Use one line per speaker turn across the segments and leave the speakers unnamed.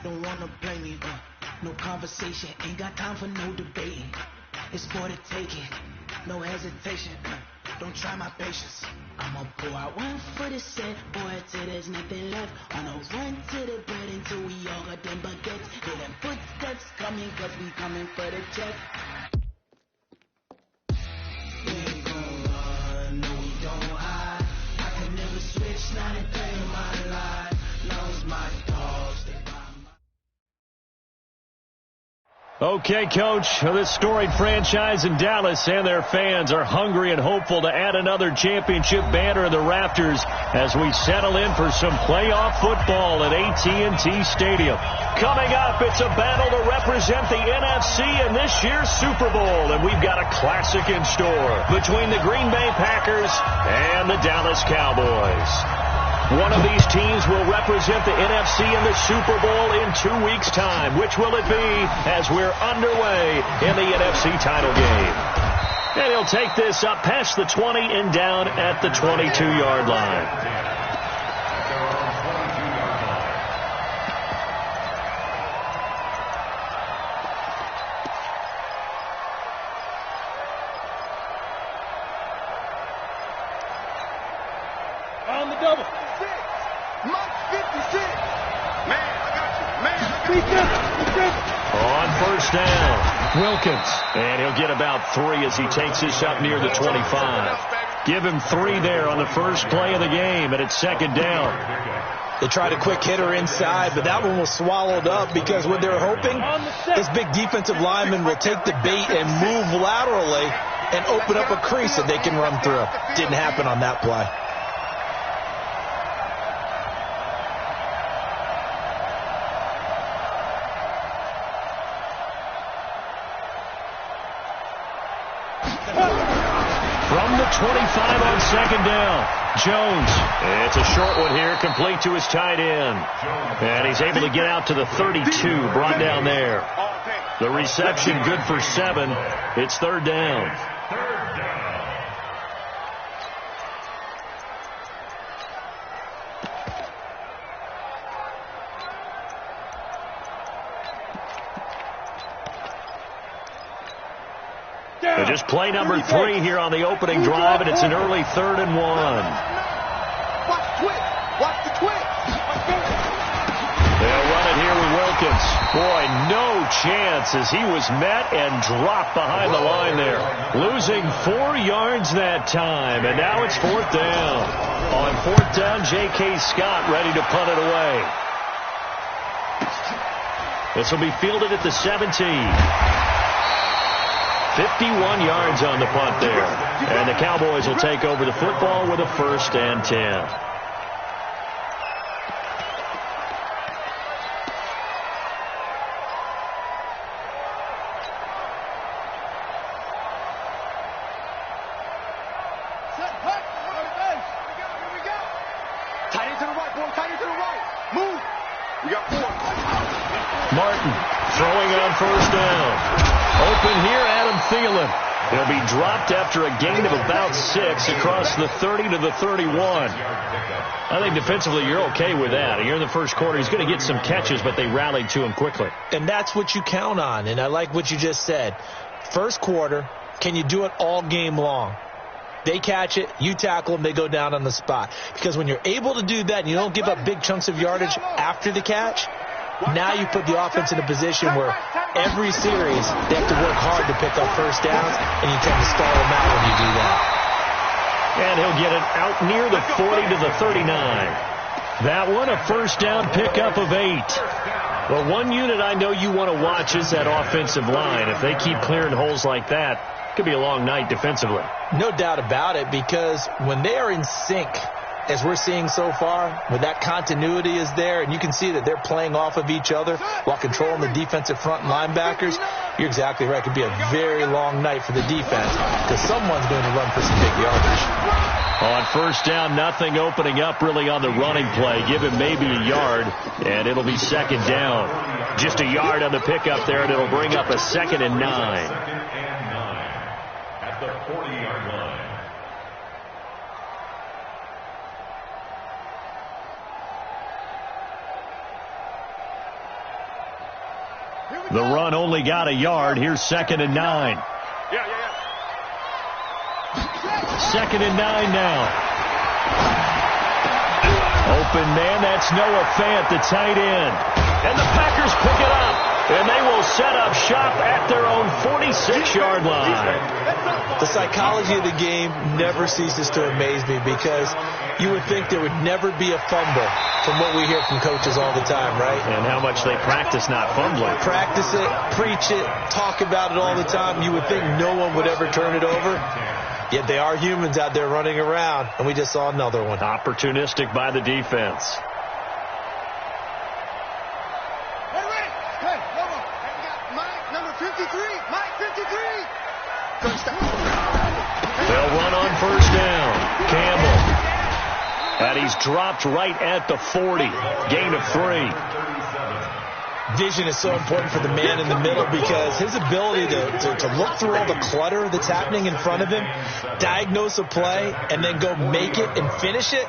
don't wanna play me, no conversation, ain't got time for no debating. It's for the taking, no hesitation, don't try my patience. I'ma pull out one for the set, boy, till there's nothing left. On a run to the bread until we all got them baguettes. Hear them footsteps coming, cause we coming for the check. We ain't gon' run, no we don't hide. I can never switch, not a day in my life. Lost my dogs, they buy my...
Okay, Coach, this storied franchise in Dallas and their fans are hungry and hopeful to add another championship banner in the rafters as we settle in for some playoff football at AT&T Stadium. Coming up, it's a battle to represent the NFC in this year's Super Bowl, and we've got a classic in store between the Green Bay Packers and the Dallas Cowboys. One of these teams will represent the NFC in the Super Bowl in 2 weeks' time. Which will it be as we're underway in the NFC title game? And he'll take this up past the 20 and down at the 22-yard line.
On the double.
On first down, Wilkins. And he'll get about 3 as he takes this up near the 25. Give him 3 there on the first play of the game, and it's second down.
They tried a quick hitter inside, but that one was swallowed up because what they're hoping is big defensive linemen will take the bait and move laterally and open up a crease that they can run through. Didn't happen on that play.
From the 25 on second down, Jones. It's a short one here, complete to his tight end. And he's able to get out to the 32, brought down there. The reception good for 7. It's third down. Just play number 3 here on the opening drive, and it's an early 3rd and 1.
Watch the twitch. Watch the twitch.
They'll run it here with Wilkins. Boy, no chance as he was met and dropped behind the line there. Losing 4 yards that time, and now it's 4th down. On 4th down, J.K. Scott ready to punt it away. This will be fielded at the 17. 51 yards on the punt there. And the Cowboys will take over the football with a 1st and 10.
Tight end to the right, boy. Tight end to the right. Move. We got 4.
Martin throwing on first down. Open here, Adam Thielen. He'll be dropped after a gain of about 6 across the 30 to the 31. I think defensively you're okay with that. Here in the first quarter, he's going to get some catches, but they rallied to him quickly.
And that's what you count on, and I like what you just said. First quarter, can you do it all game long? They catch it, you tackle them, they go down on the spot. Because when you're able to do that and you don't give up big chunks of yardage after the catch, now you put the offense in a position where every series they have to work hard to pick up first downs, and you tend to stall them out when you do that.
And he'll get it out near the 40 to the 39. That one, a first down pickup of 8. Well, one unit I know you want to watch is that offensive line. If they keep clearing holes like that, it could be a long night defensively.
No doubt about it, because when they are in sync, as we're seeing so far, when that continuity is there and you can see that they're playing off of each other while controlling the defensive front and linebackers, you're exactly right. It could be a very long night for the defense because someone's going to run for some big yardage.
On first down, nothing opening up really on the running play. Give him maybe a yard, and it'll be second down. Just a yard on the pickup there, and it'll bring up a 2nd and 9. At the 40-yard line. The run only got a yard. Here's 2nd and 9. Second and 9 now. Open man, that's Noah Fant, the tight end. And the Packers pick it up. And they will set up shop at their own 46-yard line.
The psychology of the game never ceases to amaze me because you would think there would never be a fumble from what we hear from coaches all the time, right?
And how much they practice not fumbling.
Practice it, preach it, talk about it all the time. You would think no one would ever turn it over. Yet they are humans out there running around, and we just saw another one.
Opportunistic by the defense. They'll run on first down. Campbell. And he's dropped right at the 40. Gain of 3.
Vision is so important for the man in the middle because his ability to look through all the clutter that's happening in front of him, diagnose a play, and then go make it and finish it,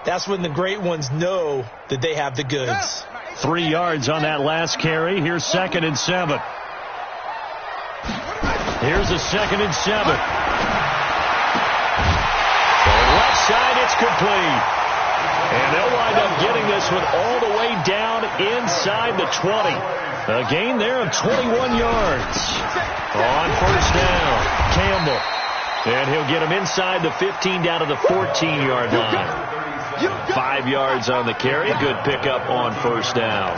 that's when the great ones know that they have the goods.
3 yards on that last carry. Here's 2nd and 7. Here's a 2nd and 7. The left side, it's complete. And they'll wind up getting this one all the way down inside the 20. A gain there of 21 yards. On first down, Campbell. And he'll get him inside the 15 down to the 14-yard line. 5 yards on the carry. Good pickup on first down.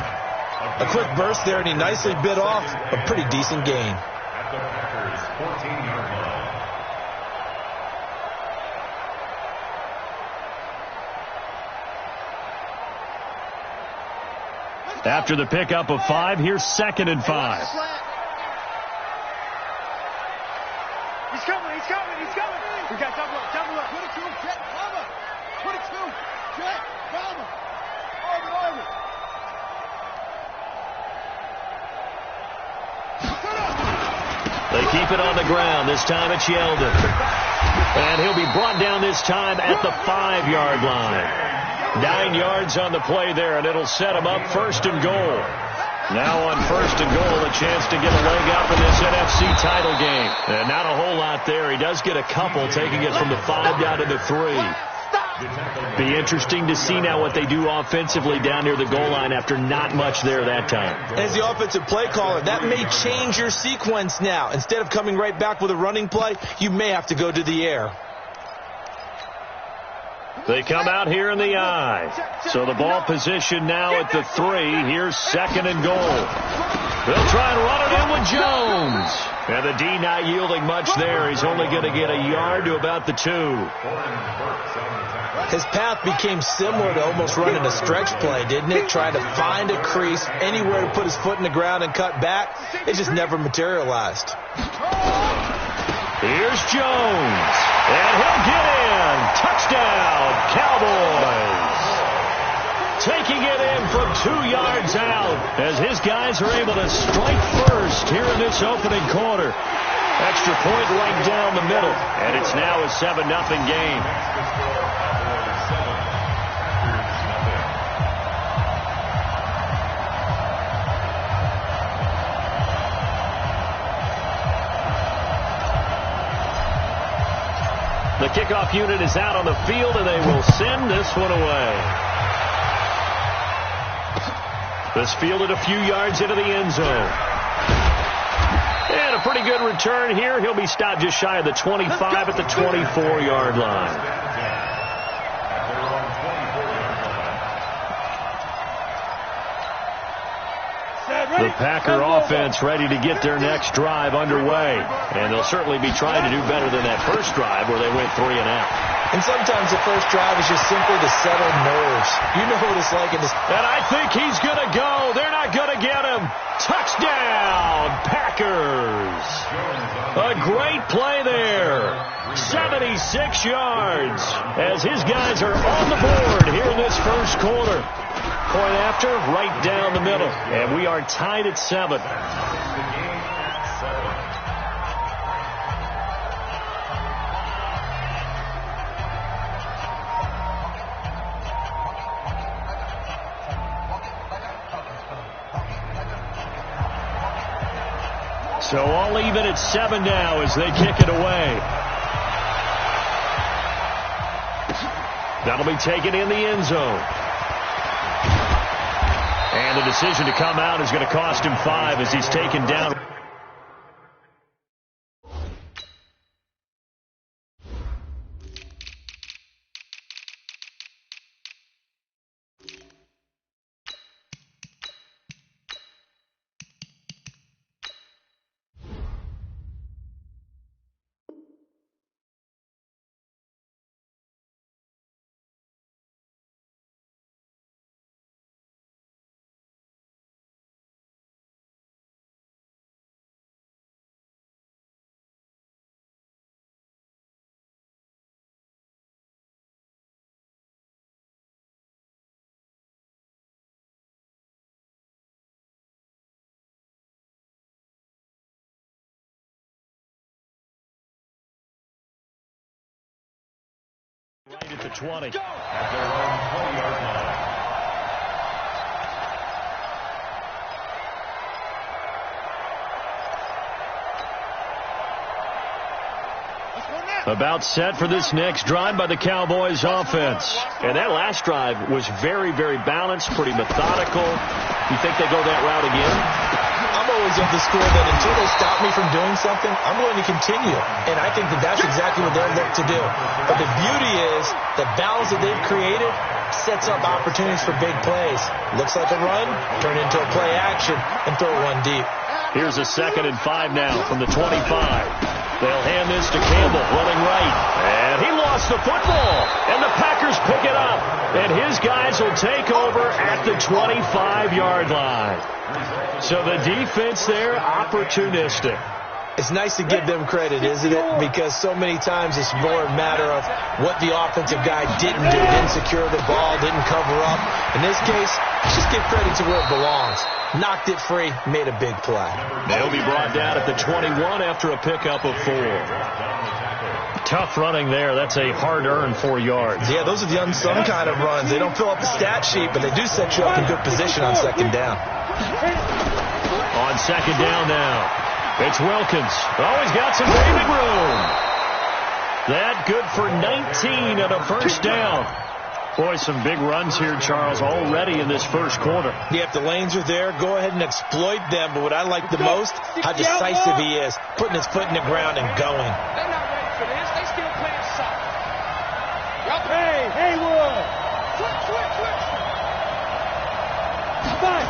A quick burst there, and he nicely bit off a pretty decent gain.
After the pickup of 5, here's 2nd and 5.
He's coming. We got double up. Put it to him, Jet, cover. Put it to him, Jet, cover. Orbit.
They keep it on the ground. This time it's Yeldon. And he'll be brought down this time at the 5-yard line. 9 yards on the play there, and it'll set him up 1st and goal. Now on 1st and goal, a chance to get a leg up in this NFC title game. And not a whole lot there. He does get a couple, taking it from the 5 down to the 3. Be interesting to see now what they do offensively down near the goal line after not much there that time.
As the offensive play caller, that may change your sequence now. Instead of coming right back with a running play, you may have to go to the air.
They come out here in the I. So the ball position now at the 3. Here's 2nd and goal. They'll try and run it in with Jones. And the D not yielding much there. He's only going to get a yard to about the 2.
His path became similar to almost running a stretch play, didn't it? Trying to find a crease, anywhere to put his foot in the ground and cut back. It just never materialized.
Here's Jones. And he'll get in. Touchdown, Cowboys. Taking it in from 2 yards out as his guys are able to strike first here in this opening quarter. Extra point right down the middle. And it's now a 7-0 game. The kickoff unit is out on the field, and they will send this one away. This fielded a few yards into the end zone. And a pretty good return here. He'll be stopped just shy of the 25 at the 24-yard line. The Packer offense ready to get their next drive underway. And they'll certainly be trying to do better than that first drive where they went 3 and out.
And sometimes the first drive is just simply to settle nerves. You know what it's like in this.
And I think he's going to go. They're not going to get him. Touchdown, Packers. A great play there. 76 yards as his guys are on the board here in this first quarter. Point after, right down the middle. And we are tied at 7. So all even at 7 now as they kick it away. That'll be taken in the end zone. And the decision to come out is going to cost him 5 as he's taken down. Right at the 20. At their own 20-yard line. About set for this next drive by the Cowboys offense. And that last drive was very, very balanced, pretty methodical. You think they go that route again?
I'm always of the school that until they stop me from doing something, I'm going to continue. And I think that that's exactly what they'll look to do. But the beauty is the balance that they've created sets up opportunities for big plays. Looks like a run, turn into a play action, and throw one deep.
Here's a 2nd and 5 now from the 25. They'll hand this to Campbell, running right. And he lost the football. And the Packers pick it up. And his guys will take over at the 25-yard line. So the defense there, opportunistic.
It's nice to give them credit, isn't it? Because so many times it's more a matter of what the offensive guy didn't do. Didn't secure the ball, didn't cover up. In this case, let's just give credit to where it belongs. Knocked it free, made a big play.
They'll be brought down at the 21 after a pickup of 4. Tough running there. That's a hard-earned 4 yards.
Yeah, those are the unsung kind of runs. They don't fill up the stat sheet, but they do set you up in good position on 2nd down.
On 2nd down now. It's Wilkins. Oh, he's got some breathing room. That good for 19 and a first down. Boy, some big runs here, Charles, already in this first quarter.
Yeah, if the lanes are there, go ahead and exploit them. But what I like the most, how decisive he is, putting his foot in the ground and going.
They're not ready for this. They still playing soft. Hey, Haywood. Switch. Come on.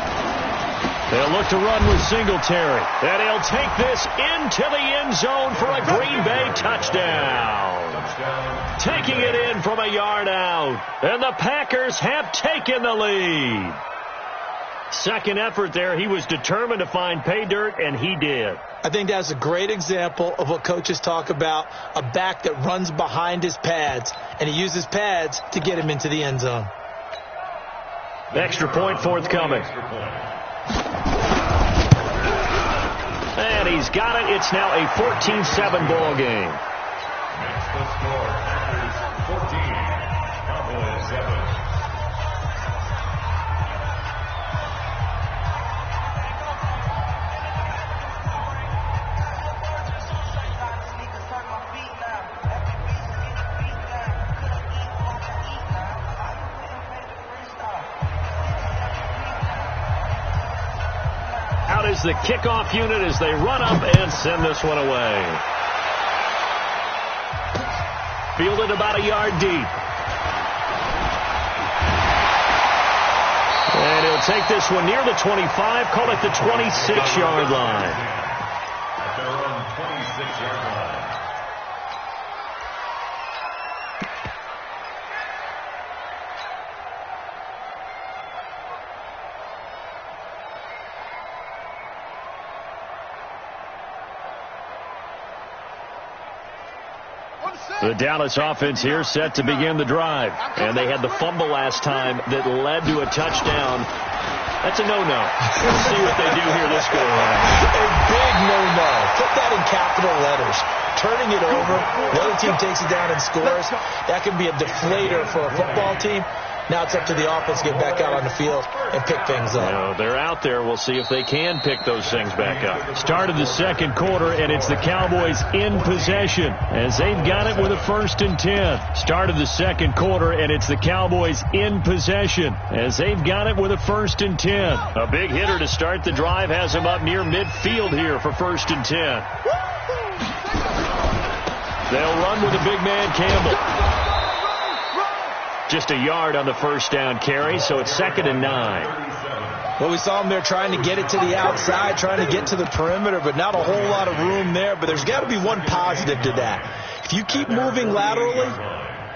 They'll look to run with Singletary. And he'll take this into the end zone for a Green Bay touchdown. Taking it in from a yard out. And the Packers have taken the lead. Second effort there. He was determined to find pay dirt, and he did.
I think that's a great example of what coaches talk about, a back that runs behind his pads, and he uses pads to get him into the end zone.
Extra point forthcoming. And he's got it. It's now a 14-7 ball game.
That's the score. Packers 14, Cowboys 7.
Out is the kickoff unit as they run up and send this one away. Fielded about a yard deep. And he'll take this one near the 25, call it the 26-yard line.
At their own 26-yard line.
The Dallas offense here set to begin the drive. And they had the fumble last time that led to a touchdown. That's a no-no. We'll see what they do here this go around.
A big no-no. Put that in capital letters. Turning it over, the other team takes it down and scores. That can be a deflator for a football team. Now it's up to the offense to get back out on the field and pick things up.
You know, they're out there. We'll see if they can pick those things back up. Start of the second quarter, and it's the Cowboys in possession as they've got it with a 1st and 10. Start of the second quarter, and it's the Cowboys in possession as they've got it with a 1st and 10. A big hitter to start the drive has him up near midfield here for 1st and 10. They'll run with the big man Campbell. Just a yard on the first down carry, so it's 2nd and 9.
Well, we saw them there trying to get it to the outside, trying to get to the perimeter, but not a whole lot of room there. But there's got to be one positive to that. If you keep moving laterally,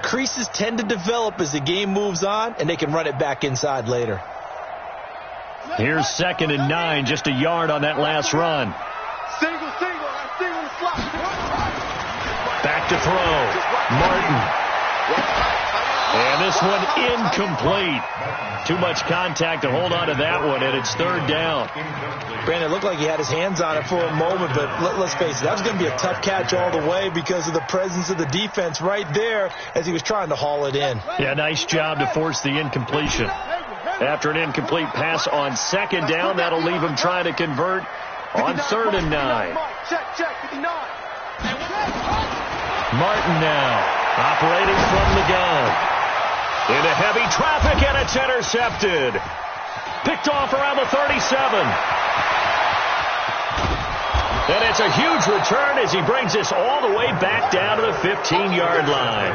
creases tend to develop as the game moves on, and they can run it back inside later.
Here's 2nd and 9, just a yard on that last run.
Single the slot.
Back to throw. Martin. And this one incomplete. Too much contact to hold on to that one, and it's 3rd down.
Brandon, it looked like he had his hands on it for a moment, but let's face it, that was going to be a tough catch all the way because of the presence of the defense right there as he was trying to haul it in.
Yeah, nice job to force the incompletion. After an incomplete pass on 2nd down, that'll leave him trying to convert on 3rd and 9.
Check, 59.
Martin now operating from the gun. Into heavy traffic, and it's intercepted. Picked off around the 37. And it's a huge return as he brings us all the way back down to the 15-yard line.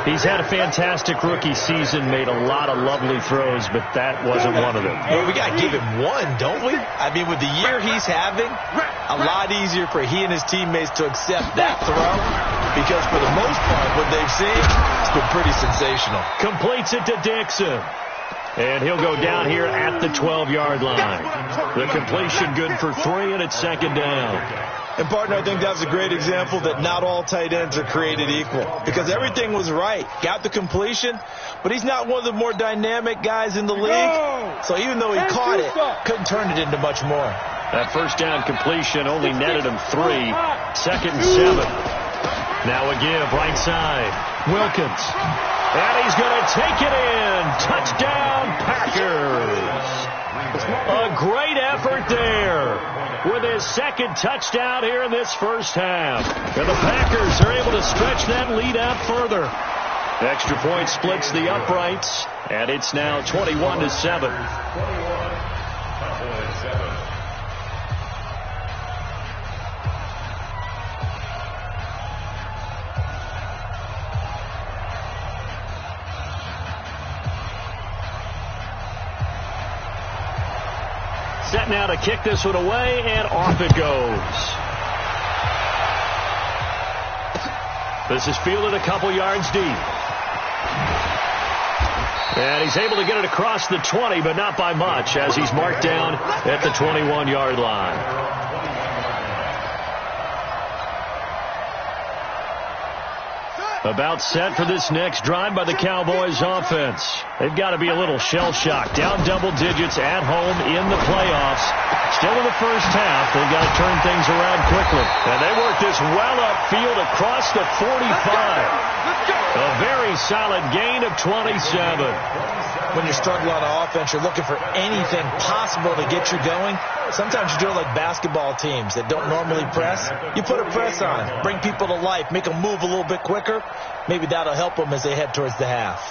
He's had a fantastic rookie season, made a lot of lovely throws, but that wasn't one of them.
Well, we got to give him one, don't we? I mean, with the year he's having, a lot easier for he and his teammates to accept that throw because for the most part, what they've seen, it's been pretty sensational.
Completes it to Dixon. And he'll go down here at the 12-yard line. The completion good for 3, and it's 2nd down.
And, partner, I think that was a great example that not all tight ends are created equal because everything was right. Got the completion, but he's not one of the more dynamic guys in the league. So even though he caught it, couldn't turn it into much more.
That first down completion only netted him 3. 2nd and 7. Now a give, right side. Wilkins. And he's going to take it in. Touchdown, Packers. A great effort there with his 2nd touchdown here in this first half. And the Packers are able to stretch that lead out further. Extra point splits the uprights, and it's now 21-7. Set now to kick this one away, and off it goes. This is fielded a couple yards deep. And he's able to get it across the 20, but not by much, as he's marked down at the 21-yard line. About set for this next drive by the Cowboys offense. They've got to be a little shell-shocked. Down double digits at home in the playoffs. Still in the first half. They've got to turn things around quickly. And they work this well upfield across the 45. A very solid gain of 27.
When you're struggling on offense, you're looking for anything possible to get you going. Sometimes you do it like basketball teams that don't normally press. You put a press on, bring people to life, make them move a little bit quicker. Maybe that'll help them as they head towards the half.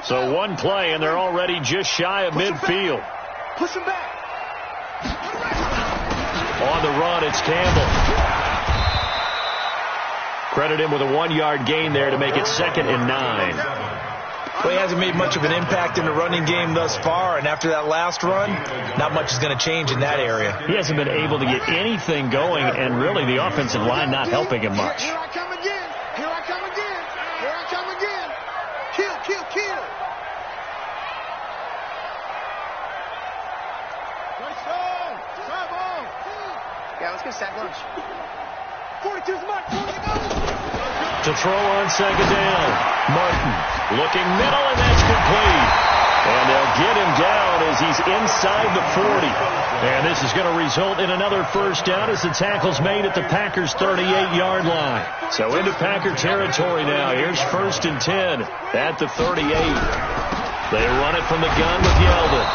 So one play, and they're already just shy of midfield.
Push him back.
On the run, it's Campbell. Credit him with a 1-yard gain there to make it 2nd and 9.
Well, he hasn't made much of an impact in the running game thus far, and after that last run, not much is going to change in that area.
He hasn't been able to get anything going, and really the offensive line not helping him much.
Here I come again. Here I come again. Here I come again. Kill, kill, kill. Touchdown. Come on. Yeah, let's get sack lunch. 42's mark.
To throw on 2nd down. Martin looking middle, and that's complete. And they'll get him down as he's inside the 40. And this is going to result in another first down as the tackle's made at the Packers' 38-yard line. So into Packer territory now. Here's 1st and 10 at the 38. They run it from the gun with Yeldon.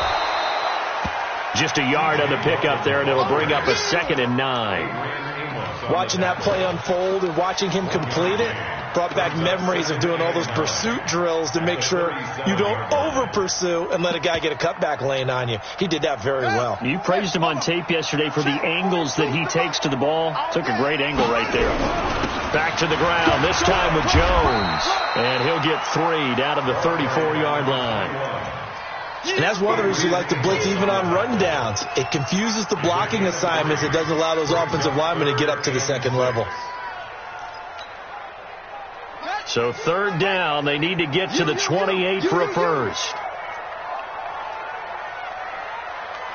Just a yard on the pickup there, and it'll bring up a 2nd and 9.
Watching that play unfold and watching him complete it brought back memories of doing all those pursuit drills to make sure you don't over-pursue and let a guy get a cutback lane on you. He did that very well.
You praised him on tape yesterday for the angles that he takes to the ball. Took a great angle right there. Back to the ground, this time with Jones. And he'll get 3 down to the 34-yard line.
And that's one of the reasons you like to blitz even on rundowns. It confuses the blocking assignments. It doesn't allow those offensive linemen to get up to the second level.
So 3rd down, they need to get to the 28 for a first.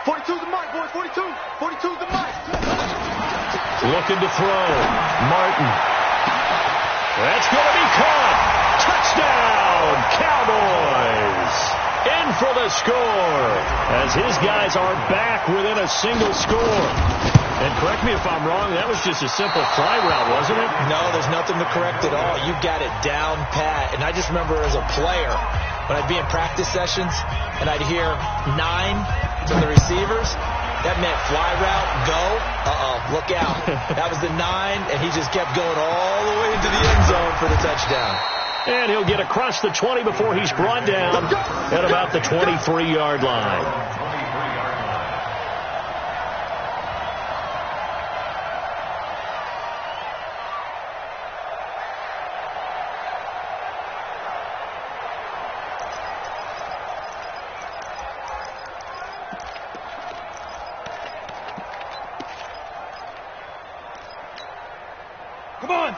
42's the mark, boys. 42. 42's the mark.
Looking to throw. Martin. That's going to be caught. Touchdown, Cowboys. In for the score as his guys are back within a single score. And correct me if I'm wrong, that was just a simple fly route, wasn't it?
No, there's nothing to correct at all. You got it down pat. And I just remember as a player, when I'd be in practice sessions and I'd hear 9 from the receivers, that meant fly route, go, look out. That was the 9, and he just kept going all the way into the end zone for the touchdown.
And he'll get across the 20 before he's brought down at about the 23-yard line.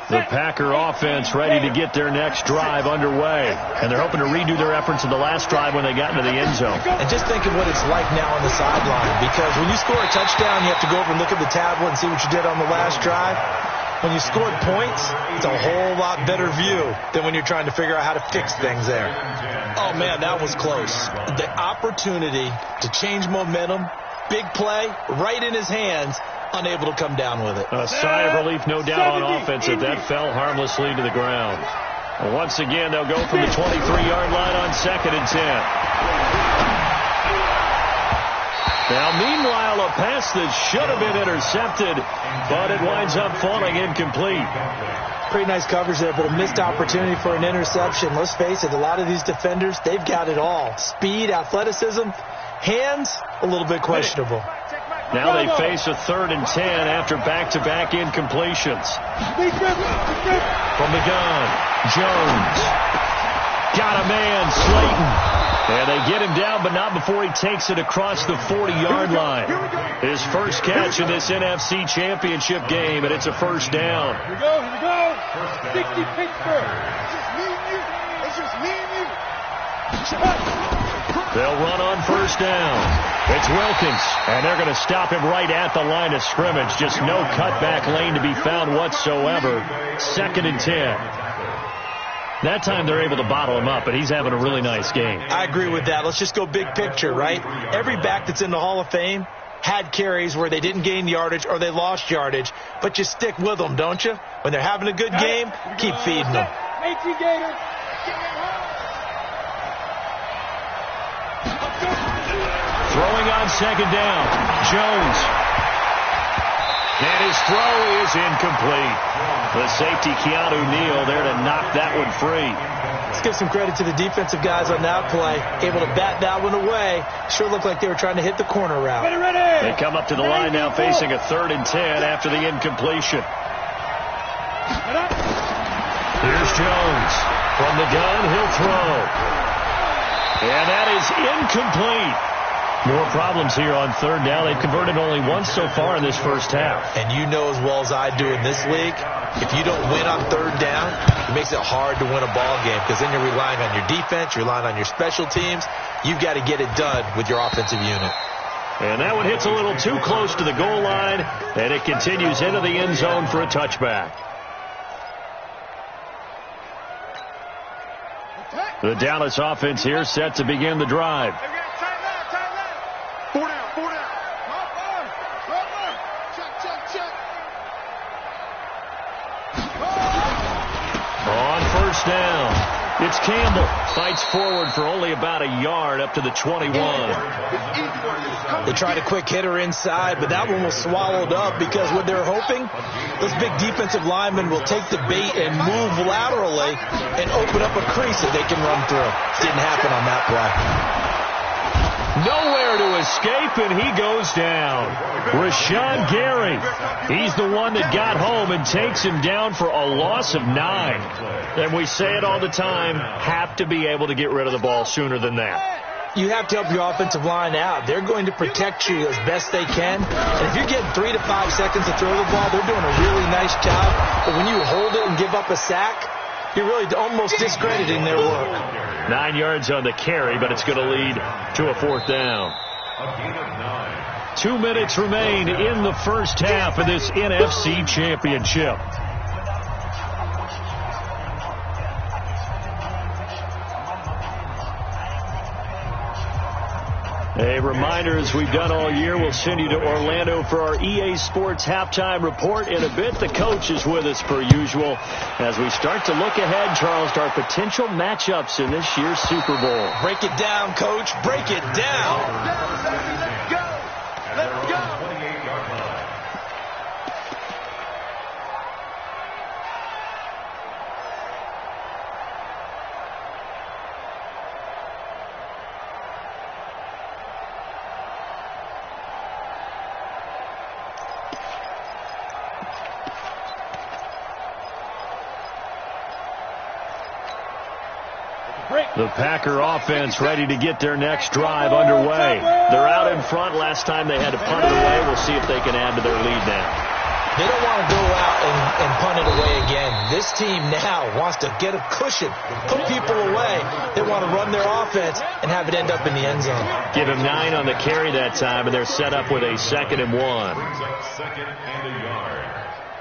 The Packer offense ready to get their next drive underway. And they're hoping to redo their efforts in the last drive when they got into the end zone.
And just think of what it's like now on the sideline. Because when you score a touchdown, you have to go over and look at the tablet and see what you did on the last drive. When you scored points, it's a whole lot better view than when you're trying to figure out how to fix things there. Oh, man, that was close. The opportunity to change momentum, big play, right in his hands, unable to come down with it.
A sigh of relief, no doubt, on offense that fell harmlessly to the ground. And once again, they'll go from the 23-yard line on 2nd and 10. Now, meanwhile, a pass that should have been intercepted, but it winds up falling incomplete.
Pretty nice coverage there, but a missed opportunity for an interception. Let's face it, a lot of these defenders, they've got it all. Speed, athleticism, hands, a little bit questionable.
Now they face a 3rd and 10 after back-to-back incompletions. From the gun, Jones. Got a man, Slayton. And they get him down, but not before he takes it across the 40-yard line. His first catch in this NFC Championship game, and it's a first down.
Here we go. 60 Pittsburgh. It's just me and you.
They'll run on first down. It's Wilkins, and they're going to stop him right at the line of scrimmage. Just no cutback lane to be found whatsoever. 2nd and 10. That time they're able to bottle him up, but he's having a really nice game.
I agree with that. Let's just go big picture, right? Every back that's in the Hall of Fame had carries where they didn't gain yardage or they lost yardage, but you stick with them, don't you? When they're having a good game, keep feeding them.
18 Gators.
Throwing on 2nd down, Jones. And his throw is incomplete. The safety, Keanu Neal, there to knock that one free.
Let's give some credit to the defensive guys on that play. Able to bat that one away. Sure looked like they were trying to hit the corner route.
Ready.
They come up to the line now facing a 3rd and 10 after the incompletion. Here's Jones. From the gun, he'll throw. And that is incomplete. More problems here on 3rd down. They've converted only once so far in this first half.
And you know as well as I do in this league, if you don't win on 3rd down, it makes it hard to win a ball game because then you're relying on your defense, you're relying on your special teams. You've got to get it done with your offensive unit.
And that one hits a little too close to the goal line, and it continues into the end zone for a touchback.
Attack.
The Dallas offense here set to begin the drive.
Tight left. 4 down. Check.
On first down, it's Campbell. Fights forward for only about a yard up to the 21.
They tried a quick hitter inside, but that one was swallowed up because what they're hoping, those big defensive linemen will take the bait and move laterally and open up a crease that they can run through. Didn't happen on that play.
Nowhere to escape, and he goes down. Rashawn Gary. He's the one that got home and takes him down for a loss of 9. And we say it all the time, have to be able to get rid of the ball sooner than that.
You have to help your offensive line out. They're going to protect you as best they can. And if you're getting 3 to 5 seconds to throw the ball, they're doing a really nice job. But when you hold it and give up a sack, you're really almost discrediting their work.
9 yards on the carry, but it's going to lead to a 4th down. 2 minutes remain in the first half of this NFC Championship. A reminder, as we've done all year, we'll send you to Orlando for our EA Sports halftime report. In a bit, the coach is with us per usual as we start to look ahead, Charles, to our potential matchups in this year's Super Bowl.
Break it down, Coach. Break it down.
Let's go.
The Packer offense ready to get their next drive underway. They're out in front. Last time they had to punt it away. We'll see if they can add to their lead now.
They don't want to go out and punt it away again. This team now wants to get a cushion, put people away. They want to run their offense and have it end up in the end zone.
Give him 9 on the carry that time, and they're set up with a 2nd and 1.
Second and a yard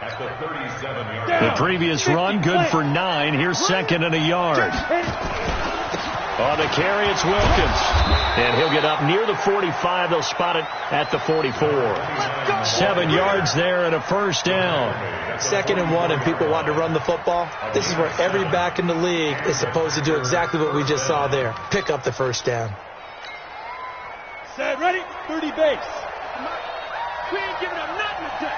at the 37-yard.
The previous run, good for 9. Here's 2nd and a yard. On the carry, it's Wilkins. And he'll get up near the 45. They'll spot it at the 44. 7 yards there and a 1st down.
2nd and 1, and people want to run the football. This is where every back in the league is supposed to do exactly what we just saw there. Pick up the 1st down.
Set, ready? 30 base. We ain't giving up nothing today.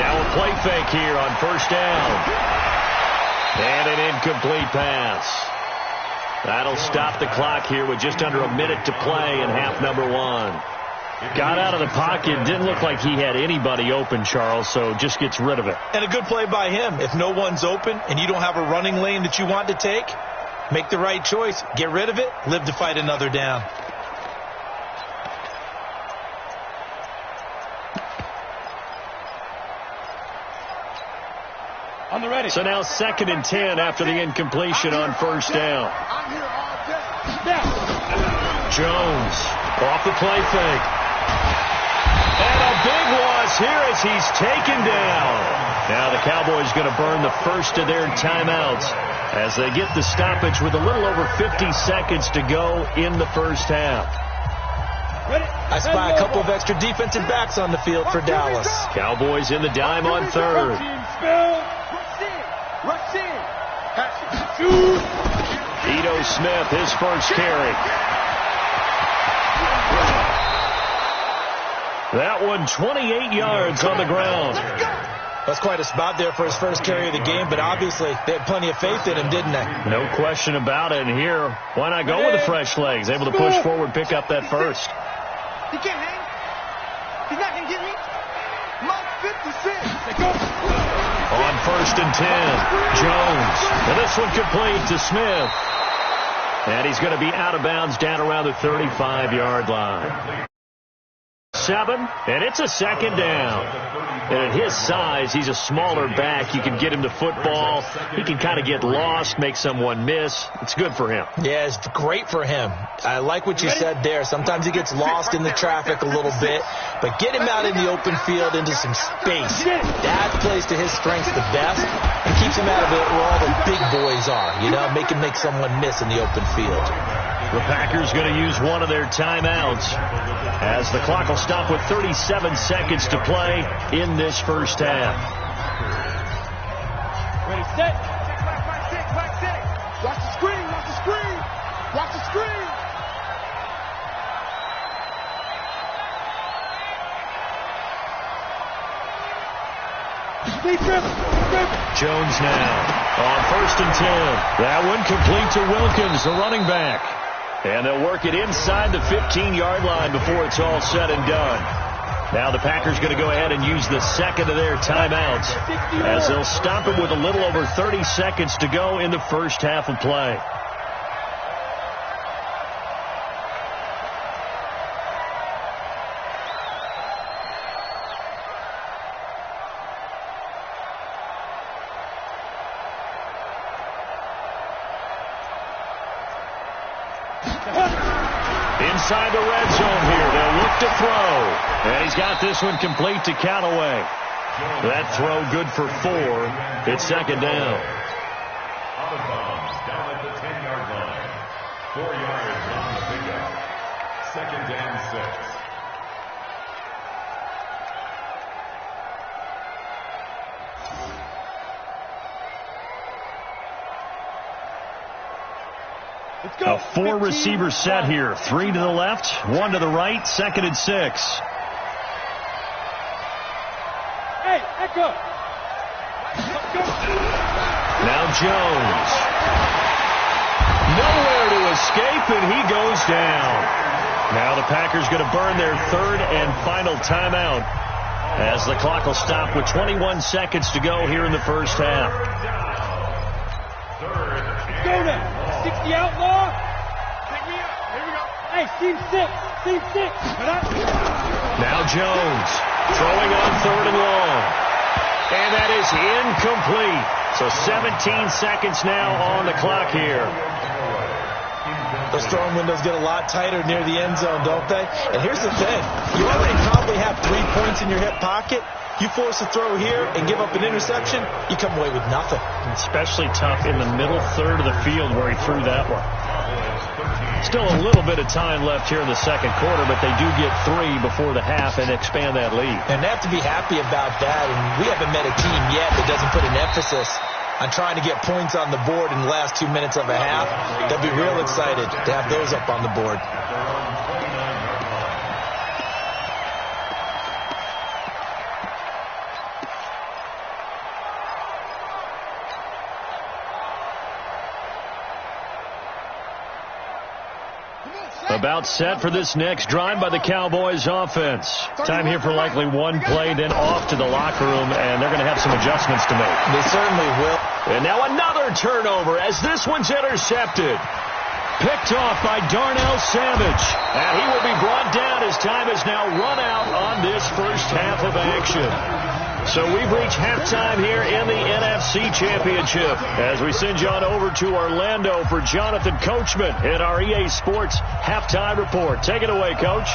Now a play fake here on 1st down. And an incomplete pass. That'll stop the clock here with just under a minute to play in half number 1. Got out of the pocket. Didn't look like he had anybody open, Charles, so just gets rid of it.
And a good play by him. If no one's open and you don't have a running lane that you want to take, make the right choice. Get rid of it. Live to fight another down.
On the ready.
So now 2nd and 10 after the incompletion on 1st down.
I'm here all day.
Jones off the play fake. And a big loss here as he's taken down. Now the Cowboys going to burn the first of their timeouts as they get the stoppage with a little over 50 seconds to go in the first half.
I spy a couple of extra defensive backs on the field for Dallas.
Cowboys in the dime on 3rd. Ito Smith, his first carry. That one 28 yards on the ground.
That's quite a spot there for his first carry of the game, but obviously they had plenty of faith in him, didn't they?
No question about it. And here, why not go with the fresh legs? Able to push forward, pick up that first.
He can't hang. He's not going to get me. My 56.
On 1st and 10, Jones. And this one complete to Smith. And he's going to be out of bounds down around the 35-yard line. 7, and it's a 2nd down. And at his size, he's a smaller back. You can get him the football. He can kind of get lost, make someone miss. It's good for him.
Yeah, it's great for him. I like what you said there. Sometimes he gets lost in the traffic a little bit, but get him out in the open field into some space. That plays to his strengths the best and keeps him out of it where all the big boys are, you know, make him make someone miss in the open field.
The Packers going to use one of their timeouts as the clock will stop with 37 seconds to play in this first half.
Ready, set. Back six. Watch the screen. Watch the screen.
Jones now on 1st and 10. That one complete to Wilkins, the running back. And they'll work it inside the 15-yard line before it's all said and done. Now the Packers going to go ahead and use the second of their timeouts as they'll stop it with a little over 30 seconds to go in the first half of play. Inside the red zone here. They'll look to throw. And he's got this one complete to Callaway. That throw good for 4. It's second down.
Out of bounds, down at the 10-yard line. 4 yards on the pickup. Second and 6.
A 4-receiver set here. 3 to the left, 1 to the right, 2nd and 6.
Hey, echo.
Now Jones. Nowhere to escape, and he goes down. Now the Packers going to burn their 3rd and final timeout as the clock will stop with 21 seconds to go here in the first half.
Go now. 60 outlaw. Take me out. Here we go. Hey, team 6.
Now Jones throwing on 3rd and long. And that is incomplete. So 17 seconds now on the clock here.
Those throwing windows get a lot tighter near the end zone, don't they? And here's the thing. You already probably have 3 points in your hip pocket. You force a throw here and give up an interception, you come away with nothing.
Especially tough in the middle third of the field where he threw that one. Still a little bit of time left here in the second quarter, but they do get 3 before the half and expand that lead.
And they have to be happy about that. And we haven't met a team yet that doesn't put an emphasis on trying to get points on the board in the last 2 minutes of a half. They'll be real excited to have those up on the board.
About set for this next drive by the Cowboys offense. Time here for likely one play, then off to the locker room, and they're going to have some adjustments to make.
They certainly will.
And now another turnover as this one's intercepted. Picked off by Darnell Savage. And he will be brought down as time has now run out on this first half of action. So we've reached halftime here in the NFC Championship as we send you on over to Orlando for Jonathan Coachman in our EA Sports Halftime Report. Take it away, Coach.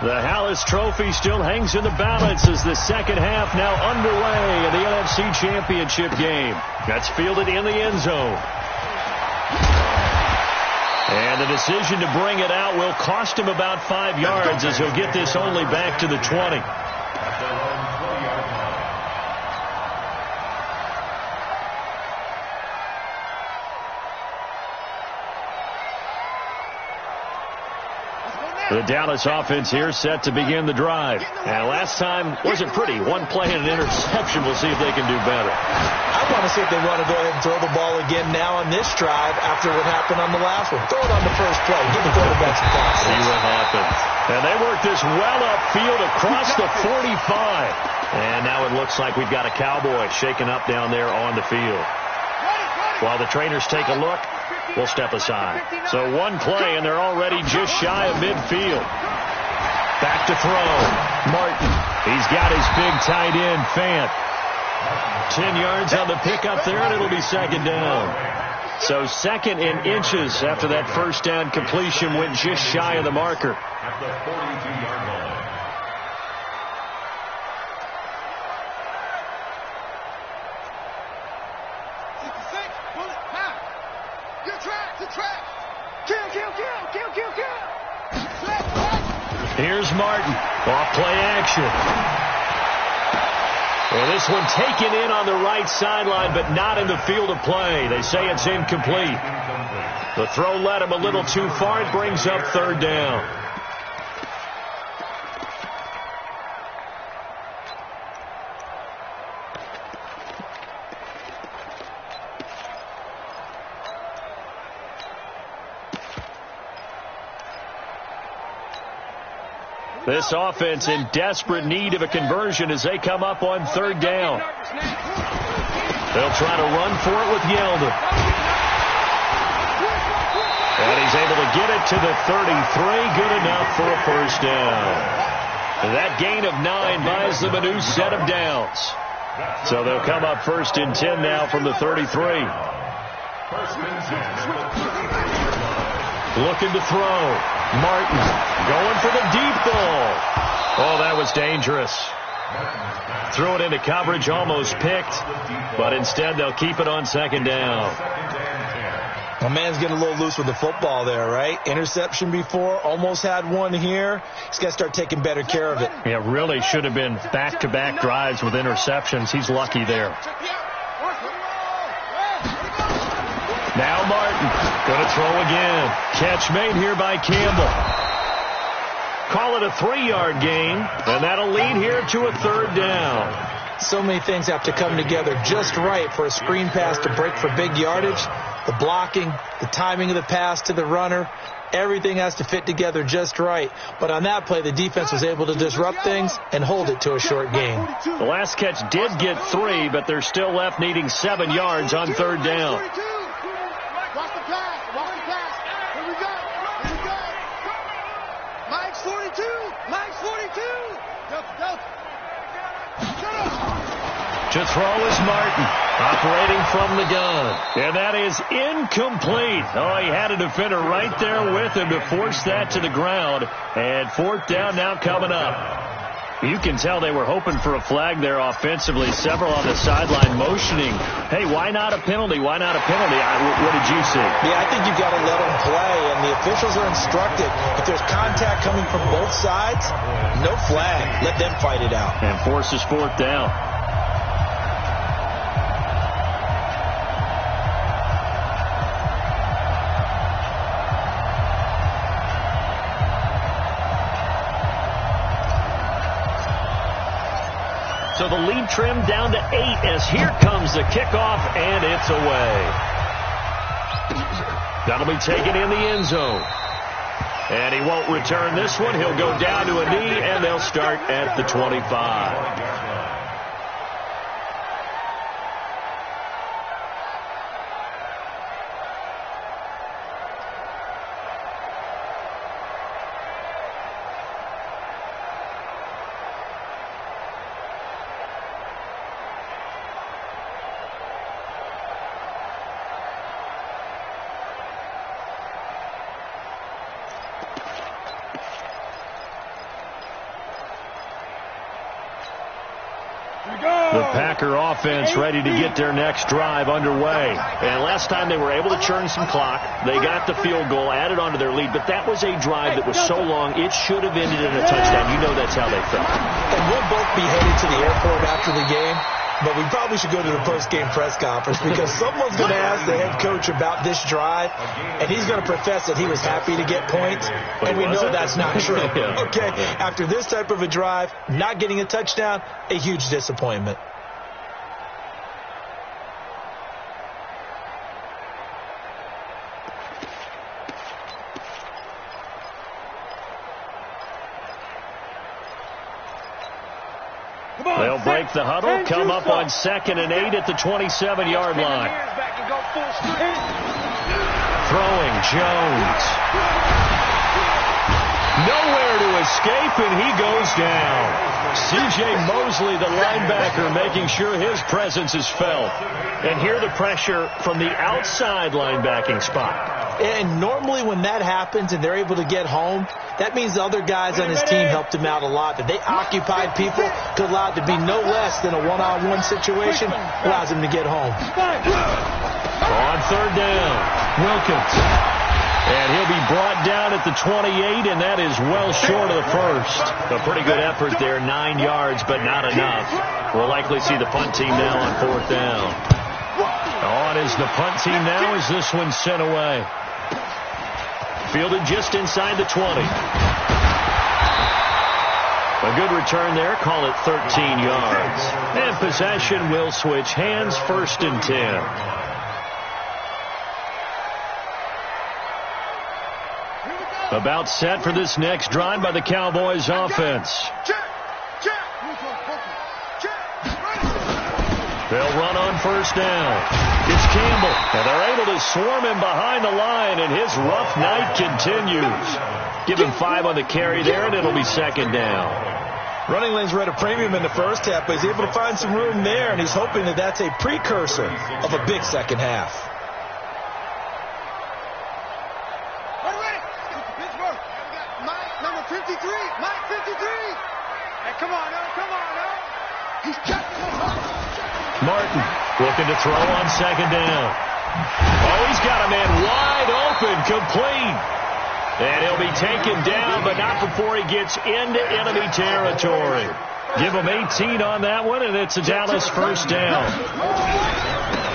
The Hallis Trophy still hangs in the balance as the second half now underway in the NFC Championship game. That's fielded in the end zone. And the decision to bring it out will cost him about 5 yards as he'll get this only back to the 20. The Dallas offense here set to begin the drive. And last time wasn't pretty. One play and an interception. We'll see if they can do better.
I want to see if they want to go ahead and throw the ball again now on this drive after what happened on the last one. Throw it on the first play. Give the quarterback some process.
See what happens. And they work this well upfield across the 45. And now it looks like we've got a Cowboy shaken up down there on the field. While the trainers take a look, will step aside. So one play, and they're already just shy of midfield. Back to throw. Martin. He's got his big tight end, Fant. 10 yards on the pickup there, and it'll be second down. So second in inches after that first down completion went just shy of the marker.
At the 42-yard line.
Here's Martin. Off play action. Well, this one taken in on the right sideline, but not in the field of play. They say it's incomplete. The throw led him a little too far. It brings up third down. This offense in desperate need of a conversion as they come up on third down. They'll try to run for it with Yeldon. And he's able to get it to the 33. Good enough for a first down. That gain of 9 buys them a new set of downs. So they'll come up first and 10 now from the 33. Looking to throw. Martin going for the deep ball. Oh, that was dangerous. Threw it into coverage, almost picked, but instead they'll keep it on second down.
My man's getting a little loose with the football there, right? Interception before, almost had one here. He's got to start taking better care of it.
Yeah, really should have been back-to-back drives with interceptions. He's lucky there. Now Martin, going to throw again. Catch made here by Campbell. Call it a 3-yard gain, and that'll lead here to a third down.
So many things have to come together just right for a screen pass to break for big yardage. The blocking, the timing of the pass to the runner, everything has to fit together just right. But on that play, the defense was able to disrupt things and hold it to a short gain.
The last catch did get 3, but they're still left needing 7 yards on third down. To throw is Martin, operating from the gun. And that is incomplete. Oh, he had a defender right there with him to force that to the ground. And fourth down now coming up. You can tell they were hoping for a flag there offensively. Several on the sideline motioning. Hey, why not a penalty? Why not a penalty? What did you see?
Yeah, I think you've got to let them play, and the officials are instructed. If there's contact coming from both sides, no flag. Let them fight it out.
And forces fourth down. So the lead trimmed down to 8 as here comes the kickoff, and it's away. That'll be taken in the end zone. And he won't return this one. He'll go down to a knee, and they'll start at the 25. The Packer offense ready to get their next drive underway. And last time they were able to churn some clock. They got the field goal, added onto their lead. But that was a drive that was so long, it should have ended in a touchdown. You know that's how they felt.
And we'll both be headed to the airport after the game. But we probably should go to the post-game press conference because someone's going to ask the head coach about this drive, and he's going to profess that he was happy to get points, and we know that's not true. Okay, after this type of a drive, not getting a touchdown, a huge disappointment.
They'll break the huddle, come up on 2nd and 8 at the 27-yard line. Throwing Jones. Nowhere to escape, and he goes down. C.J. Mosley, the linebacker, making sure his presence is felt. And here the pressure from the outside linebacking spot.
And normally when that happens and they're able to get home, that means the other guys on his team helped him out a lot. That they occupied people, could allow it to be no less than a one-on-one situation, allows him to get home.
On third down, Wilkins. And he'll be brought down at the 28, and that is well short of the first. A pretty good effort there, 9 yards, but not enough. We'll likely see the punt team now on fourth down. On is the punt team now as this one's sent away. Fielded just inside the 20. A good return there, call it 13 yards. And possession will switch hands, first and 10. About set for this next drive by the Cowboys offense. They'll run on first down. It's Campbell, and they're able to swarm him behind the line, and his rough night continues. Give him 5 on the carry there, and it'll be second down.
Running lanes were at a premium in the first half, but he's able to find some room there, and he's hoping that that's a precursor of a big second half.
Martin looking to throw on second down. Oh, he's got a man wide open, complete. And he'll be taken down, but not before he gets into enemy territory. Give him 18 on that one, and it's a Dallas first down.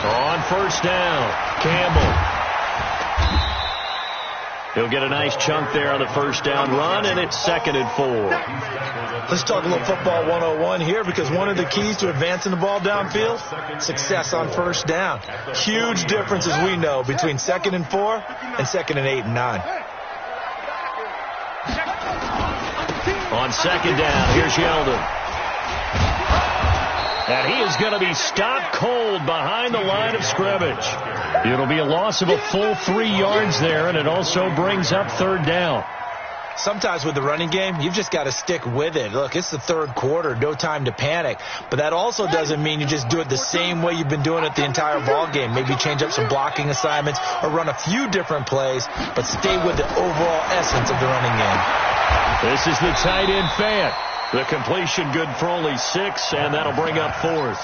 On first down, Campbell. He'll get a nice chunk there on the first down run, and it's second and 4.
Let's talk a little football 101 here, because one of the keys to advancing the ball downfield, success on first down. Huge difference, as we know, between second and 4 and second and 8 and 9.
On second down, here's Yeldon. And he is going to be stopped cold behind the line of scrimmage. It'll be a loss of a full 3 yards there, and it also brings up third down.
Sometimes with the running game, you've just got to stick with it. Look, it's the third quarter, no time to panic. But that also doesn't mean you just do it the same way you've been doing it the entire ball game. Maybe change up some blocking assignments or run a few different plays, but stay with the overall essence of the running game.
This is the tight end Fant. The completion good for only 6, and that'll bring up fourth.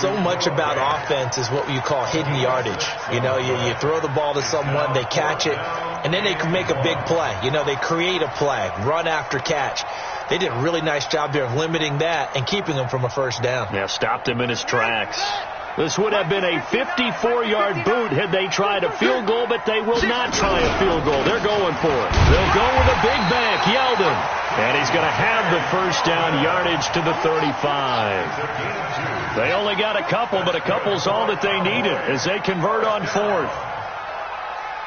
So much about offense is what you call hidden yardage. You know, you throw the ball to someone, they catch it, and then they can make a big play. You know, they create a play, run after catch. They did a really nice job there of limiting that and keeping him from a first down.
Yeah, stopped him in his tracks. This would have been a 54-yard boot had they tried a field goal, but they will not try a field goal. They're going for it. They'll go with a big back, Yeldon. And he's going to have the first down, yardage to the 35. They only got a couple, but a couple's all that they needed as they convert on fourth.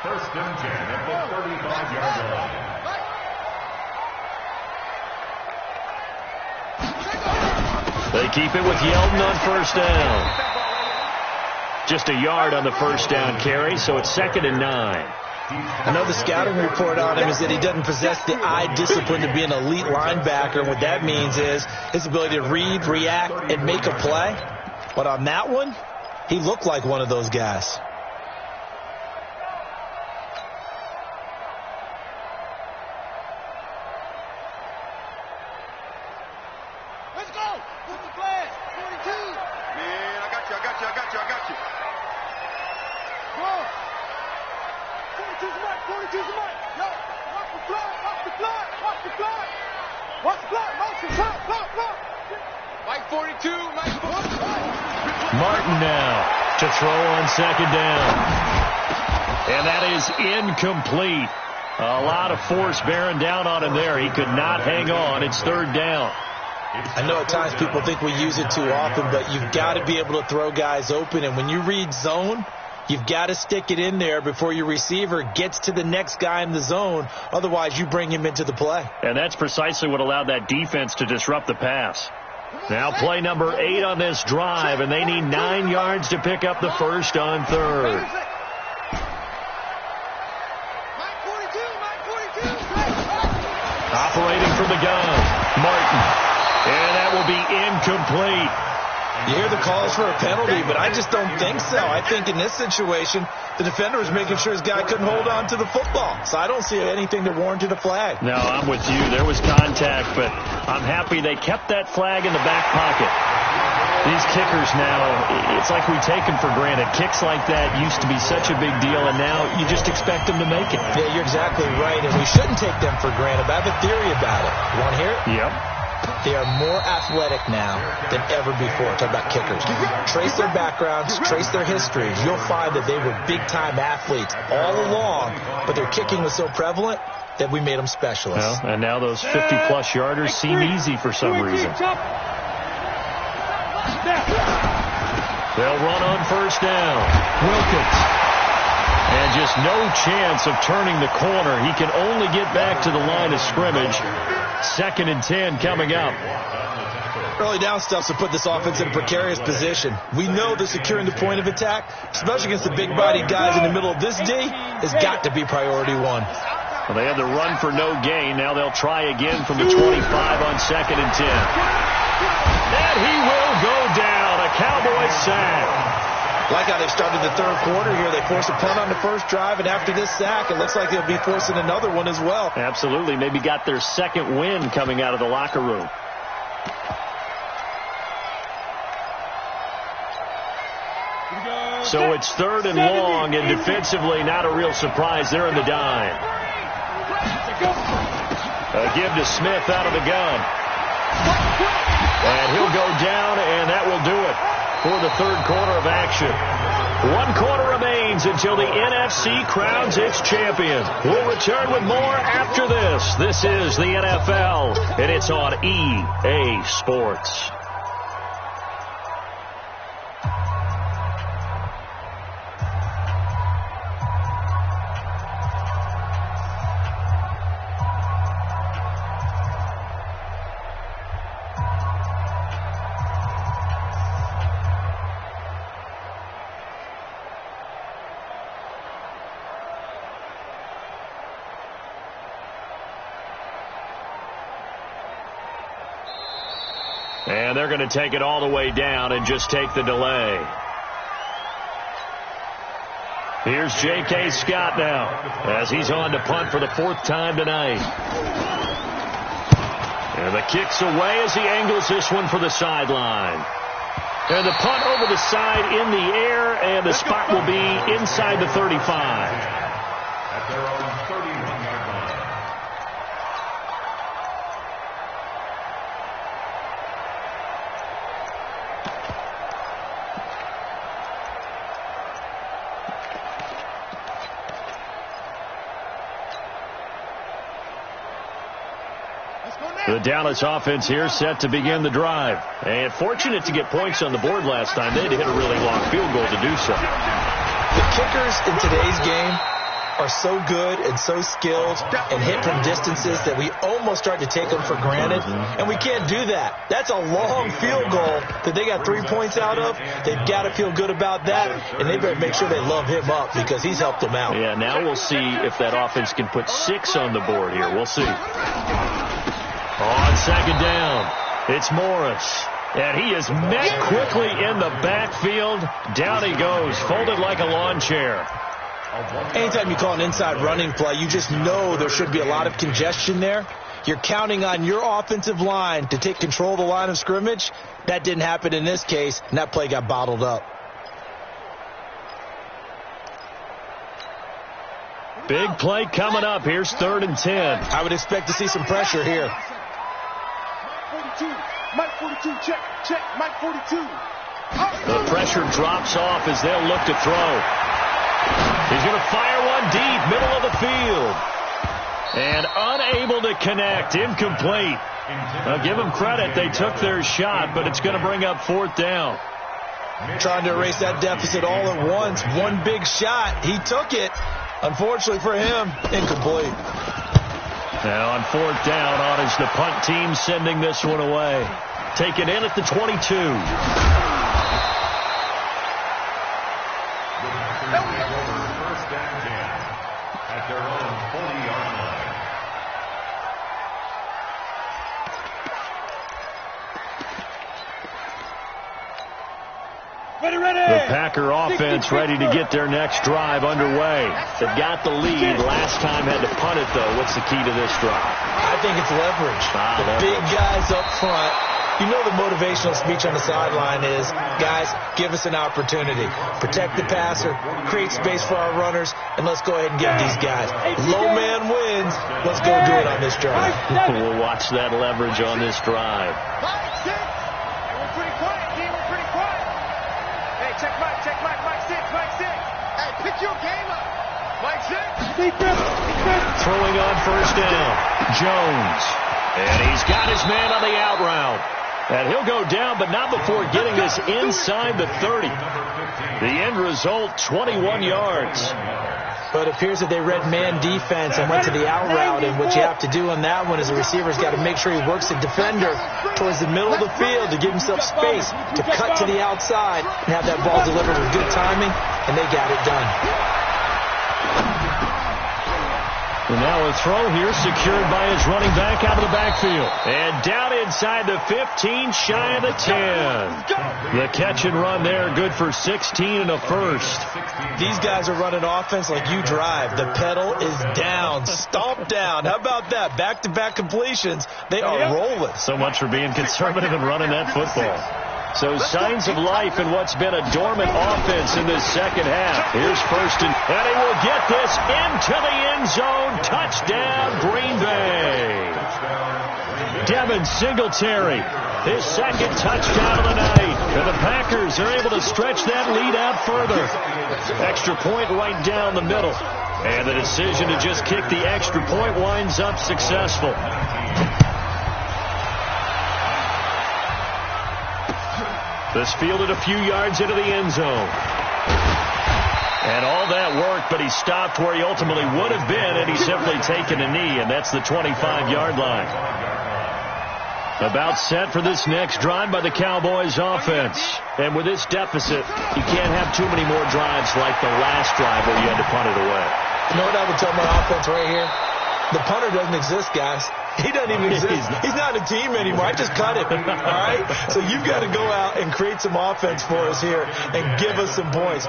First and 10 at the 35-yard line.
They keep it with Yeldon on first down. Just a yard on the first down carry, so it's second and 9.
I know the scouting report on him is that he doesn't possess the eye discipline to be an elite linebacker. What that means is his ability to read, react, and make a play. But on that one, he looked like one of those guys.
Let's go! What's the plan? 42! Man, I got you. Go! 42's the mark. Yo, watch the block. Mike 42, Mike 42.
Martin now to throw on second down. And that is incomplete. A lot of force bearing down on him there. He could not hang on. It's third down.
I know at times people think we use it too often, but you've got to be able to throw guys open. And when you read zone, you've got to stick it in there before your receiver gets to the next guy in the zone. Otherwise, you bring him into the play.
And that's precisely what allowed that defense to disrupt the pass. Now play number 8 on this drive, and they need 9 yards to pick up the first on third. waiting for the gun. Martin. And that will be incomplete.
You hear the calls for a penalty, but I just don't think so. I think in this situation, the defender was making sure his guy couldn't hold on to the football. So I don't see anything that warranted a flag.
No, I'm with you. There was contact, but I'm happy they kept that flag in the back pocket. These kickers now, it's like we take them for granted. Kicks like that used to be such a big deal, and now you just expect them to make it.
Yeah, you're exactly right, and we shouldn't take them for granted. But I have a theory about it. You want to hear it?
Yep.
They are more athletic now than ever before. Talk about kickers. Trace their backgrounds, trace their histories. You'll find that they were big-time athletes all along, but their kicking was so prevalent that we made them specialists.
Well, and now those 50-plus yarders seem easy for some reason. They'll run on first down. Wilkins. And just no chance of turning the corner. He can only get back to the line of scrimmage. 2nd and 10 coming up.
Early down stuff to put this offense in a precarious position. We know that securing the point of attack, especially against the big-bodied guys in the middle of this D, has got to be priority one.
Well, they had the run for no gain. Now they'll try again from the 25 on 2nd and 10. And he will go down. A Cowboys sack.
Like how they started the third quarter here. They forced a punt on the first drive, and after this sack, it looks like they'll be forcing another one as well.
Absolutely. Maybe got their second win coming out of the locker room. So it's 3rd and long, and defensively not a real surprise. They're in the dime. A give to Smith out of the gun. And he'll go down, and that will do it for the third quarter of action. 1 quarter remains until the NFC crowns its champion. We'll return with more after this. This is the NFL, and it's on EA Sports. And they're going to take it all the way down and just take the delay. Here's J.K. Scott now as he's on to punt for the 4th time tonight. And the kick's away as he angles this one for the sideline. And the punt over the side in the air, and the spot will be inside the 35.
At their own 31-yard line.
The Dallas offense here set to begin the drive. And fortunate to get points on the board last time. They had to hit a really long field goal to do so.
The kickers in today's game are so good and so skilled and hit from distances that we almost start to take them for granted. And we can't do that. That's a long field goal that they got 3 points out of. They've got to feel good about that, and they better make sure they love him up because he's helped them out.
Yeah, now we'll see if that offense can put 6 on the board here. We'll see. On 2nd down, it's Morris. And he is met quickly in the backfield. Down he goes, folded like a lawn chair.
Anytime you call an inside running play, you just know there should be a lot of congestion there. You're counting on your offensive line to take control of the line of scrimmage. That didn't happen in this case, and that play got bottled up.
Big play coming up. Here's 3rd and 10.
I would expect to see some pressure here.
Mike 42, check, Mike 42.
The pressure drops off as they'll look to throw. He's going to fire one deep, middle of the field. And unable to connect, incomplete. Now give them credit, they took their shot, but it's going to bring up 4th down.
Trying to erase that deficit all at once. One big shot, he took it. Unfortunately for him, incomplete.
Now on 4th down, on is the punt team sending this one away. Taken in at the 22.
First and 10 at their own 40-yard line.
The Packer offense ready to get their next drive underway. They've got the lead. Last time had to punt it, though. What's the key to this drive?
I think it's leverage. The big guys up front. You know the motivational speech on the sideline is, guys, give us an opportunity. Protect the passer, create space for our runners, and let's go ahead and give these guys. Low man wins. Let's go do it on this drive.
We'll watch that leverage on this drive.
We're pretty quiet, D. We're pretty quiet. Hey, check Mike, Mike 6, Mike 6. Hey, pick your game up. Mike 6.
Throwing on first down. Jones. And he's got his man on the out route. And he'll go down, but not before getting this inside the 30. The end result, 21 yards.
But it appears that they read man defense and went to the out route. And what you have to do on that one is the receiver's got to make sure he works the defender towards the middle of the field to give himself space to cut to the outside and have that ball delivered with good timing, and they got it done.
And now a throw here secured by his running back out of the backfield. And down inside the 15, shy of the 10. The catch and run there, good for 16 and a first.
These guys are running offense like you drive. The pedal is down, stomped down. How about that? Back-to-back completions. They are rolling.
So much for being conservative and running that football. So signs of life in what's been a dormant offense in this second half. Here's first and he will get this into the end zone. Touchdown, Green Bay. Devin Singletary, his second touchdown of the night. And the Packers are able to stretch that lead out further. Extra point right down the middle. And the decision to just kick the extra point winds up successful. This fielded a few yards into the end zone. And all that work, but he stopped where he ultimately would have been, and he's simply taken a knee, and that's the 25-yard line. About set for this next drive by the Cowboys offense. And with this deficit, you can't have too many more drives like the last drive where you had to punt it away.
You know what I would tell my offense right here? The punter doesn't exist, guys. He doesn't even exist. He's not a team anymore. I just cut him. All right? So you've got to go out and create some offense for us here and give us some points.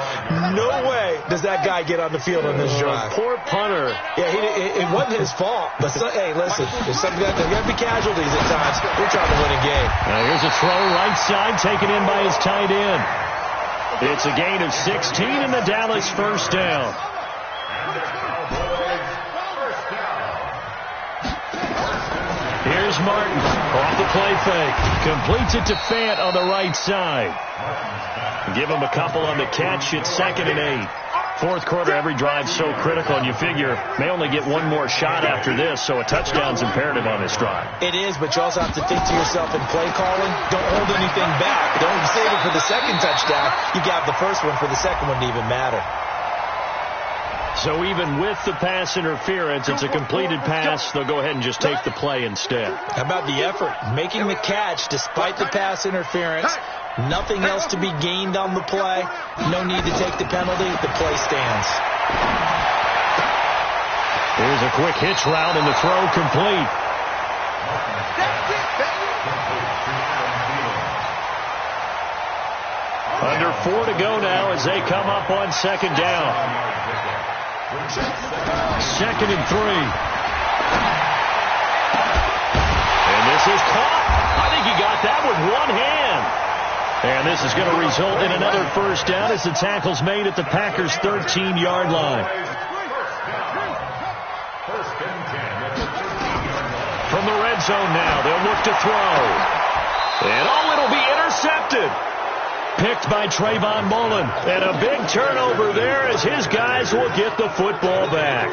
No way does that guy get on the field on this drive.
Poor punter.
Yeah, it wasn't his fault. But, hey, listen, there's got to be casualties at times. We're trying to win a game.
Here's a throw right side taken in by his tight end. It's a gain of 16 in the Dallas first down. Here's Martin off the play fake. Completes it to Fant on the right side. Give him a couple on the catch. It's 2nd and 8. Fourth quarter, every drive so critical, and you figure may only get one more shot after this, so a touchdown's imperative on this drive.
It is, but you also have to think to yourself in play calling, don't hold anything back. Don't save it for the second touchdown. You got the first one for the second one to even matter.
So even with the pass interference, it's a completed pass. They'll go ahead and just take the play instead.
How about the effort? Making the catch despite the pass interference. Nothing else to be gained on the play. No need to take the penalty. The play stands.
Here's a quick hitch route and the throw complete. Under 4 to go now as they come up on second down. 2nd and 3. And this is caught. I think he got that with one hand. And this is going to result in another first down as the tackle's made at the Packers' 13-yard line. From the red zone now, they'll look to throw. And it'll be intercepted. Picked by Trayvon Mullen. And a big turnover there as his guys will get the football back.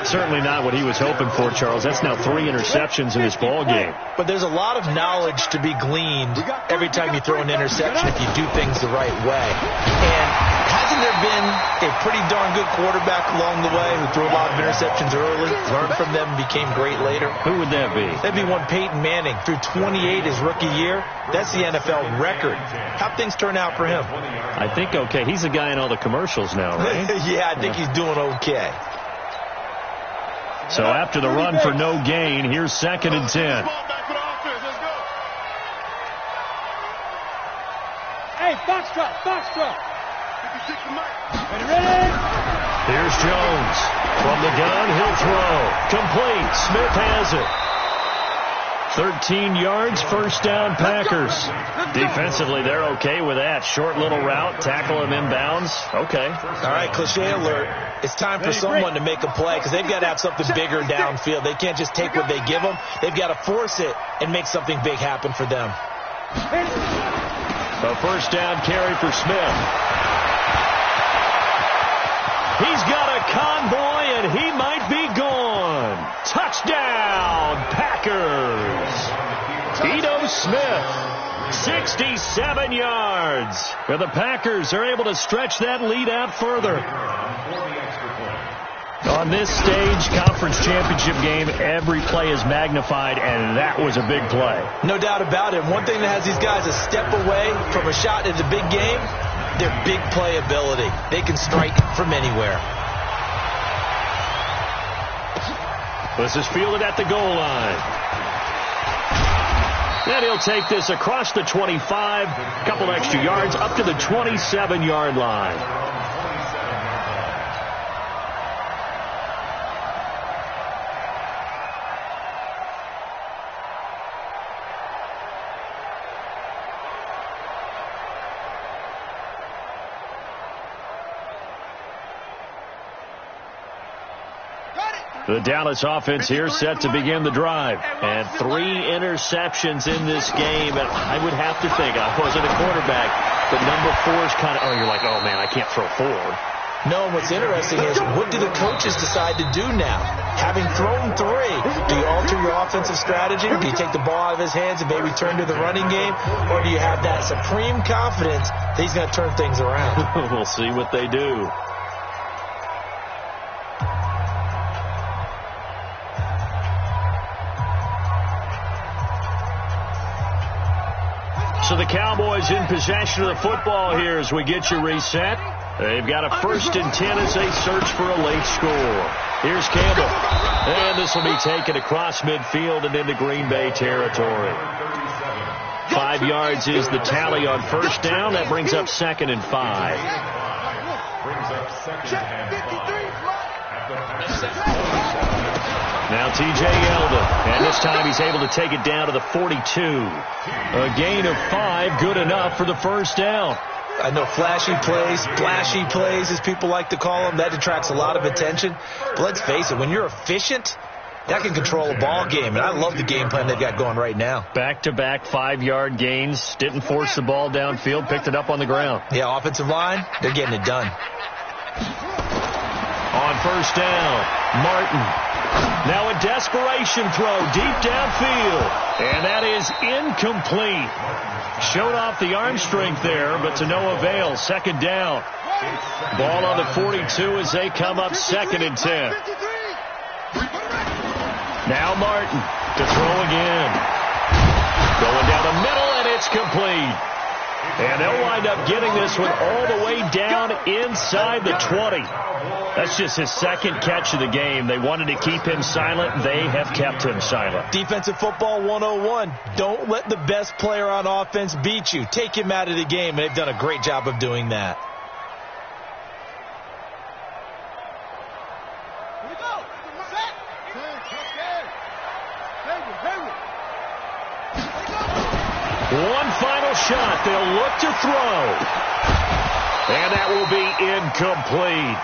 Certainly not what he was hoping for, Charles. That's now 3 interceptions in this ball game.
But there's a lot of knowledge to be gleaned every time you throw an interception if you do things the right way. And hasn't there been a pretty darn good quarterback along the way who threw a lot of interceptions early, learned from them, became great later?
Who would that be?
That'd be one Peyton Manning. Threw 28 his rookie year. That's the NFL record. How'd things turn out for him?
I think okay. He's the guy in all the commercials now, right?
Yeah, I think he's doing okay.
So after the run for no gain, here's 2nd and 10.
Hey, foxtrot, foxtrot. 56 to Mike. Ready?
Here's Jones. From the gun, he'll throw. Complete. Smith has it. 13 yards, first down, Packers. Defensively, they're okay with that. Short little route, tackle him inbounds. Okay.
All right, cliche alert. It's time for someone to make a play because they've got to have something bigger downfield. They can't just take what they give them. They've got to force it and make something big happen for them.
A first down carry for Smith. He's got a convoy, and he might be gone. Touchdown, Packers. Ito Smith, 67 yards. And the Packers are able to stretch that lead out further. On this stage, conference championship game, every play is magnified, and that was a big play.
No doubt about it. One thing that has these guys a step away from a shot in the big game, their big playability. They can strike from anywhere.
This is fielded at the goal line. And he'll take this across the 25, a couple extra yards, up to the 27-yard line. The Dallas offense here set to begin the drive. And 3 interceptions in this game. And I would have to think, I wasn't a quarterback, but number 4 is kind of, you're like, oh, man, I can't throw 4.
No, and what's interesting is, what do the coaches decide to do now? Having thrown 3, do you alter your offensive strategy? Do you take the ball out of his hands and maybe turn to the running game? Or do you have that supreme confidence that he's going to turn things around?
We'll see what they do. So the Cowboys in possession of the football here as we get you reset. They've got a 1st and 10 as they search for a late score. Here's Campbell. And this will be taken across midfield and into Green Bay territory. 5 yards is the tally on first down. That brings up 2nd and 5.
Brings up 2nd and 5.
Now T.J. Yeldon, and this time he's able to take it down to the 42. A gain of 5, good enough for the first down.
I know flashy plays, as people like to call them, that attracts a lot of attention. But let's face it, when you're efficient, that can control a ball game, and I love the game plan they've got going right now.
Back-to-back 5-yard gains, didn't force the ball downfield, picked it up on the ground.
Yeah, offensive line, they're getting it done.
On first down, Martin. Now a desperation throw deep downfield, and that is incomplete. Showed off the arm strength there, but to no avail. 2nd down. Ball on the 42 as they come up 2nd and 10. Now Martin to throw again. Going down the middle, and it's complete. And they'll wind up getting this one all the way down inside the 20. That's just his 2nd catch of the game. They wanted to keep him silent. They have kept him silent.
Defensive football 101. Don't let the best player on offense beat you. Take him out of the game, and they've done a great job of doing that.
Here we go. Set.
One final shot. They'll look to throw. And that will be incomplete.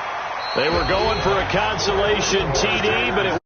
They were going for a consolation TD, but it